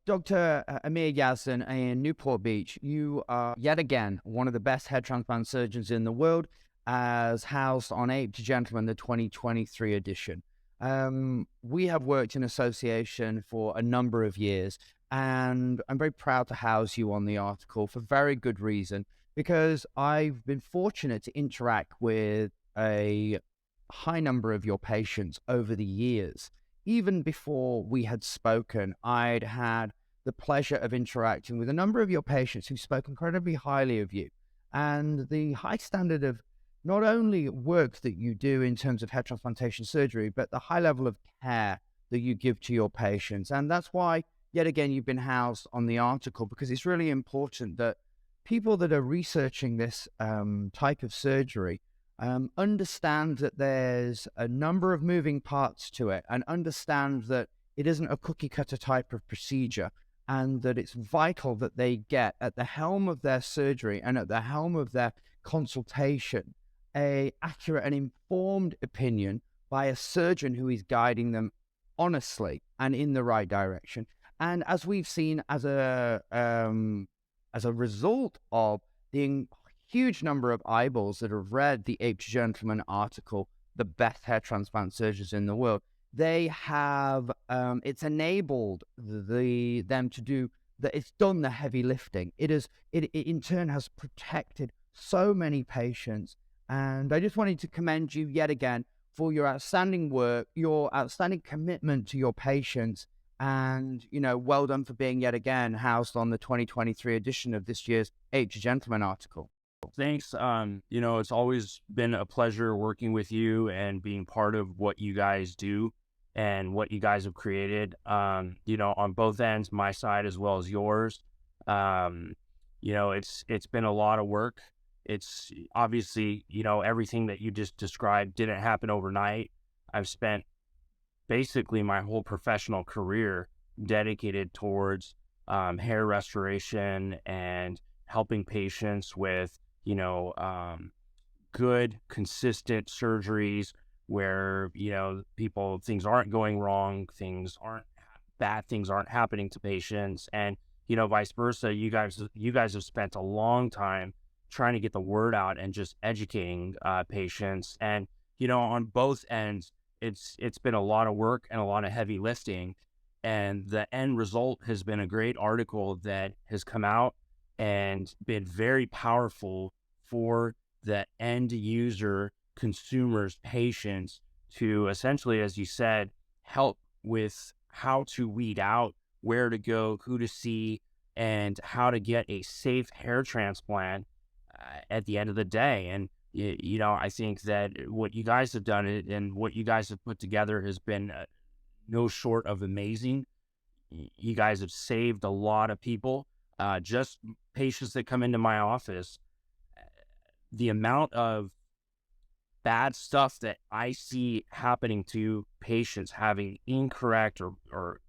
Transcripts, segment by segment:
Dr. Amir Yazdan in Newport Beach, you are yet again one of the best hair transplant surgeons in the world, as housed on Aped Gentleman, the 2023 edition. We have worked in association for a number of years, and I'm very proud to house you on the article for very good reason, because I've been fortunate to interact with a high number of your patients over the years. Even before we had spoken, I'd had the pleasure of interacting with a number of your patients who spoke incredibly highly of you and the high standard of not only work that you do in terms of hair transplantation surgery, but the high level of care that you give to your patients. And that's why, yet again, you've been housed on the article, because it's really important that people that are researching this type of surgery understand that there's a number of moving parts to it, and understand that it isn't a cookie cutter type of procedure, and that it's vital that they get at the helm of their surgery and at the helm of their consultation a accurate and informed opinion by a surgeon who is guiding them honestly and in the right direction. And as we've seen, as a result of the huge number of eyeballs that have read the Aped Gentleman article, the best hair transplant surgeons in the world, they have, it's enabled them to do that. It's done the heavy lifting. It in turn has protected so many patients. And I just wanted to commend you yet again for your outstanding work, your outstanding commitment to your patients, and, well done for being yet again housed on the 2023 edition of this year's Aped Gentleman article. Thanks. It's always been a pleasure working with you and being part of what you guys do and what you guys have created, on both ends, my side as well as yours. It's been a lot of work. It's obviously, everything that you just described didn't happen overnight. I've spent basically my whole professional career dedicated towards hair restoration and helping patients with good, consistent surgeries where, things aren't going wrong, bad things aren't happening to patients, and, vice versa. You guys have spent a long time trying to get the word out and just educating patients. And, on both ends, it's been a lot of work and a lot of heavy lifting. And the end result has been a great article that has come out and been very powerful for the end user, consumers, patients, to essentially, as you said, help with how to weed out, where to go, who to see, and how to get a safe hair transplant at the end of the day. And, I think that what you guys have done and what you guys have put together has been no short of amazing. You guys have saved a lot of people, just patients that come into my office. The amount of bad stuff that I see happening to patients having incorrect or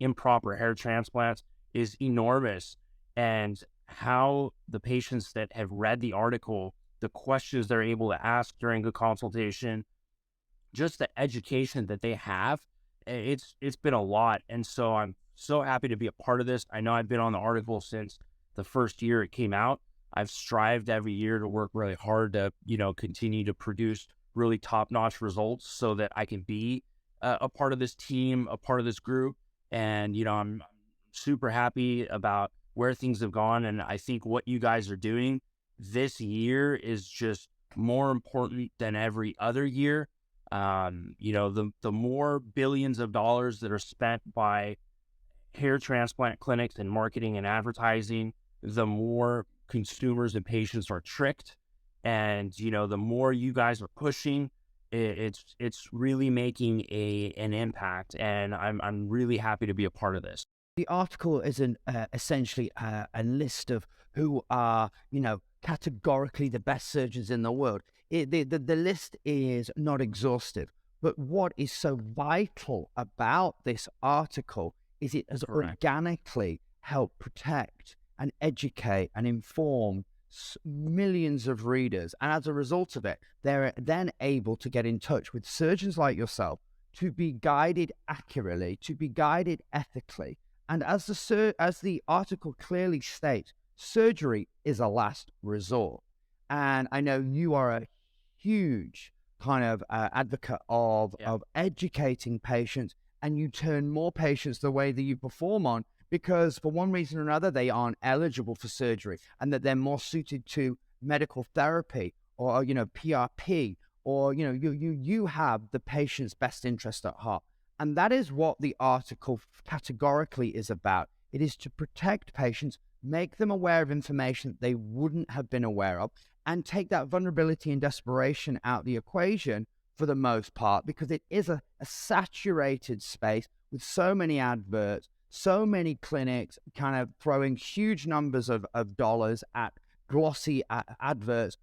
improper hair transplants is enormous. And how the patients that have read the article, the questions they're able to ask during the consultation, just the education that they have, it's been a lot. And so I'm so happy to be a part of this. I know I've been on the article since the first year it came out. I've strived every year to work really hard to, continue to produce really top-notch results so that I can be a part of this team, a part of this group. And, I'm super happy about where things have gone. And I think what you guys are doing this year is just more important than every other year. The more billions of dollars that are spent by hair transplant clinics and marketing and advertising, the more consumers and patients are tricked. And, the more you guys are pushing, it's really making an impact. And I'm really happy to be a part of this. The article is essentially a list of who are, categorically the best surgeons in the world. The list is not exhaustive, but what is so vital about this article is it has organically helped protect and educate and inform millions of readers. And as a result of it, they're then able to get in touch with surgeons like yourself to be guided accurately, to be guided ethically, And as the article clearly states, surgery is a last resort. And I know you are a huge kind of advocate Yeah. of educating patients, and you turn more patients the way that you perform on because for one reason or another they aren't eligible for surgery, and that they're more suited to medical therapy or PRP, or you have the patient's best interest at heart. And that is what the article categorically is about. It is to protect patients, make them aware of information that they wouldn't have been aware of, and take that vulnerability and desperation out the equation for the most part, because it is a saturated space with so many adverts, so many clinics kind of throwing huge numbers of dollars at glossy adverts,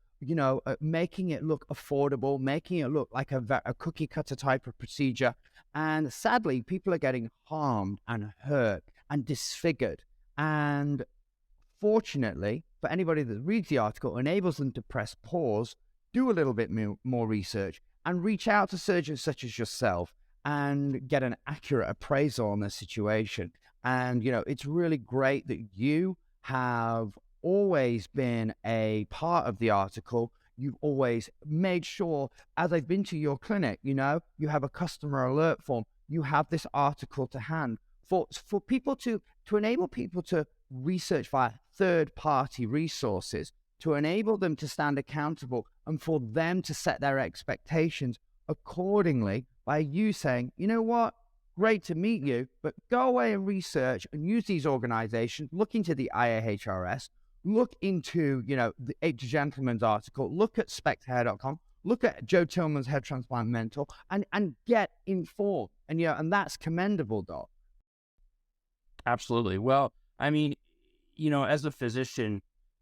making it look affordable, making it look like a cookie cutter type of procedure. And sadly, people are getting harmed and hurt and disfigured. And fortunately, for anybody that reads the article, enables them to press pause, do a little bit more research, and reach out to surgeons such as yourself and get an accurate appraisal on the situation. And, it's really great that you have always been a part of the article. You've always made sure, as I've been to your clinic, you have a customer alert form. You have this article to hand for people to enable people to research via third-party resources, to enable them to stand accountable, and for them to set their expectations accordingly by you saying, you know what, great to meet you, but go away and research and use these organizations, look into the IAHRS, look into, the Ape to Gentleman's article, look at specthair.com, look at Joe Tillman's Hair Transplant Mentor, and get informed. And that's commendable, Doc. Absolutely. Well, I mean, as a physician,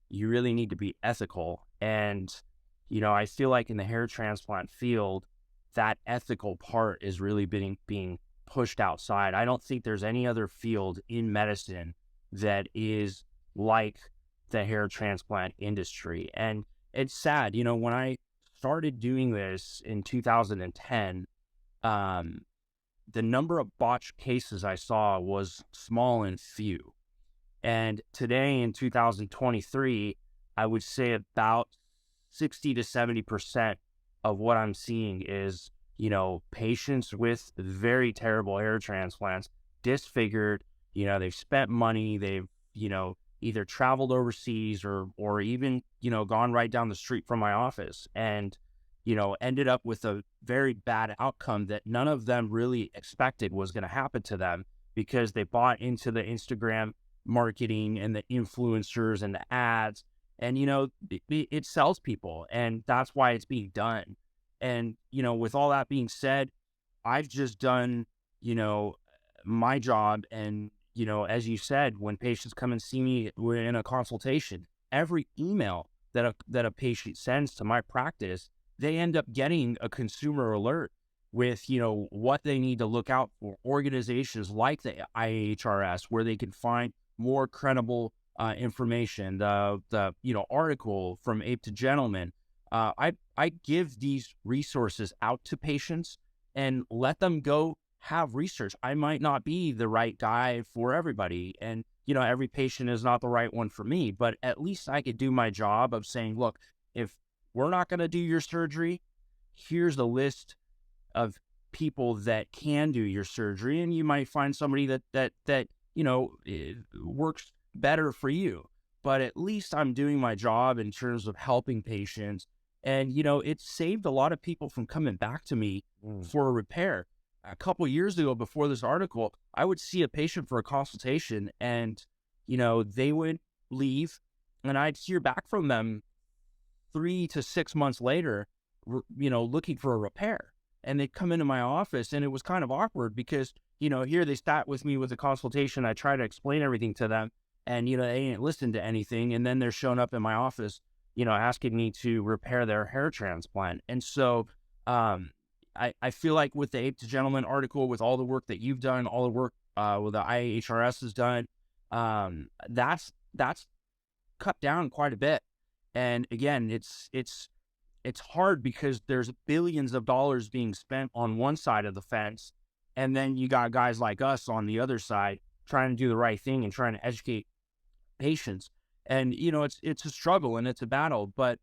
you really need to be ethical. And, I feel like in the hair transplant field, that ethical part is really being pushed outside. I don't think there's any other field in medicine that is like the hair transplant industry. And it's sad, when I started doing this in 2010, the number of botched cases I saw was small and few. And today in 2023, I would say about 60 to 70% of what I'm seeing is, patients with very terrible hair transplants, disfigured, they've spent money, they've, either traveled overseas or even, gone right down the street from my office and, ended up with a very bad outcome that none of them really expected was going to happen to them, because they bought into the Instagram marketing and the influencers and the ads, and it sells people, and that's why it's being done. And with all that being said, I've just done my job. And as you said, when patients come and see me in a consultation, every email that a patient sends to my practice, they end up getting a consumer alert with what they need to look out for. Organizations like the IAHRS, where they can find more credible information. The article from Ape to Gentleman. I give these resources out to patients and let them go have research. I might not be the right guy for everybody, and every patient is not the right one for me, but at least I could do my job of saying, look, if we're not going to do your surgery, here's a list of people that can do your surgery, and you might find somebody that works better for you. But at least I'm doing my job in terms of helping patients. And, it saved a lot of people from coming back to me for a repair. A couple of years ago, before this article, I would see a patient for a consultation, and, they would leave, and I'd hear back from them 3 to 6 months later, looking for a repair. And they'd come into my office, and it was kind of awkward because, here they sat with me with a consultation. I try to explain everything to them, and, they didn't listen to anything. And then they're showing up in my office, asking me to repair their hair transplant. And so I feel like with the Ape to Gentleman article, with all the work that you've done, all the work with the IAHRS has done, that's cut down quite a bit. And again, it's hard because there's billions of dollars being spent on one side of the fence, and then you got guys like us on the other side trying to do the right thing and trying to educate patients. And it's a struggle and it's a battle, but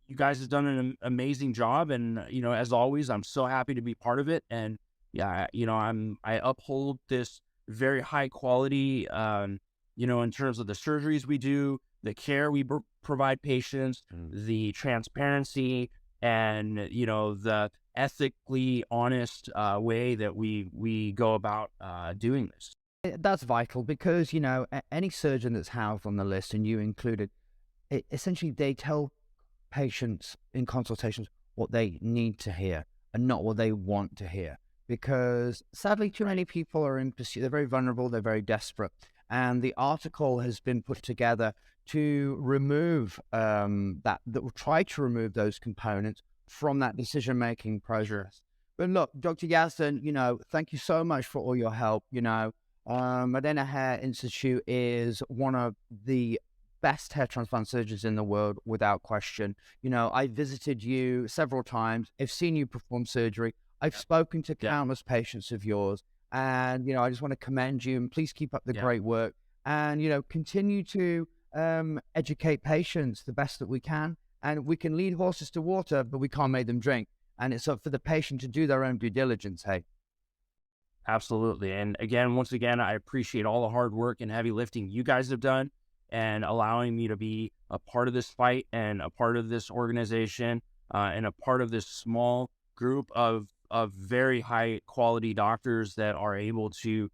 you guys have done an amazing job. And as always, I'm so happy to be part of it. And yeah, I uphold this very high quality, in terms of the surgeries we do, the care we provide patients, the transparency, and the ethically honest way that we go about doing this. That's vital because, any surgeon that's housed on the list, and you included, essentially they tell patients in consultations what they need to hear and not what they want to hear. Because sadly, too many people are in pursuit. They're very vulnerable. They're very desperate. And the article has been put together to remove that will try to remove those components from that decision-making process. But look, Dr. Yazdan, thank you so much for all your help. Modena Hair Institute is one of the best hair transplant surgeons in the world, without question. I visited you several times. I've seen you perform surgery. I've spoken to countless patients of yours. And, I just want to commend you, and please keep up the great work. And, continue to educate patients the best that we can. And we can lead horses to water, but we can't make them drink. And it's up for the patient to do their own due diligence, hey? Absolutely. And once again, I appreciate all the hard work and heavy lifting you guys have done and allowing me to be a part of this fight and a part of this organization and a part of this small group of very high quality doctors that are able to,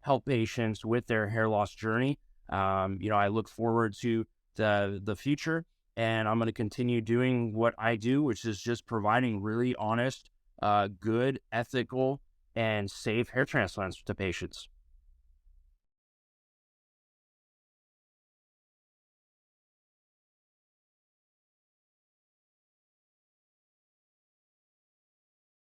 help patients with their hair loss journey. I look forward to the future, and I'm going to continue doing what I do, which is just providing really honest, good, ethical, and safe hair transplants to patients.